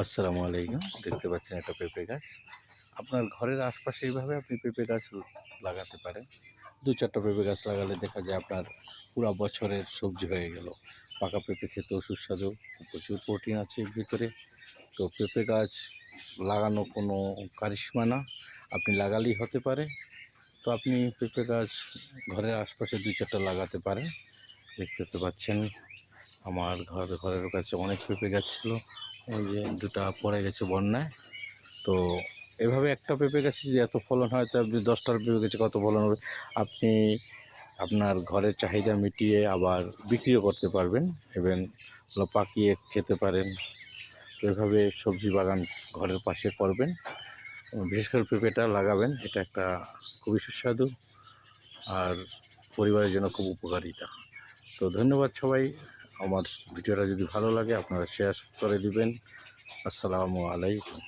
আসসালামু আলাইকুম। দেখতে পাচ্ছেন একটা পেঁপে গাছ। আপনার ঘরের আশপাশে এইভাবে আপনি পেঁপে গাছ লাগাতে পারেন। ২-৪টা পেঁপে গাছ লাগালে দেখা যায় আপনার পুরা বছরের সবজি হয়ে গেল। পাকা পেঁপে খেতেও সুস্বাদু, প্রচুর প্রোটিন আছে এর ভিতরে। তো পেঁপে গাছ লাগানো কোনো কারিশমা না, আপনি লাগালেই হতে পারে। তো আপনি পেঁপে গাছ ঘরের আশপাশে ২-৪টা লাগাতে পারেন। দেখতে তো পাচ্ছেন আমার ঘরের কাছে অনেক পেঁপে গাছ ছিল। এই যে ২টা পড়ে গেছে বন্যায়। তো এভাবে একটা পেঁপে গাছে যদি এত ফলন হয়, তো আপনি 10টার পেঁপে গাছে কত ফলন হবে? আপনি আপনার ঘরের চাহিদা মিটিয়ে আবার বিক্রিও করতে পারবেন এবং পাকিয়ে খেতে পারেন। তো এভাবে সবজি বাগান ঘরের পাশে করবেন। বিশেষ করে পেঁপেটা লাগাবেন, এটা একটা খুবই সুস্বাদু আর পরিবারের জন্য খুব উপকারিতা। তো ধন্যবাদ সবাই। আমার ভিডিওটা যদি ভালো লাগে আপনারা শেয়ার করে দিবেন। আসসালামু আলাইকুম।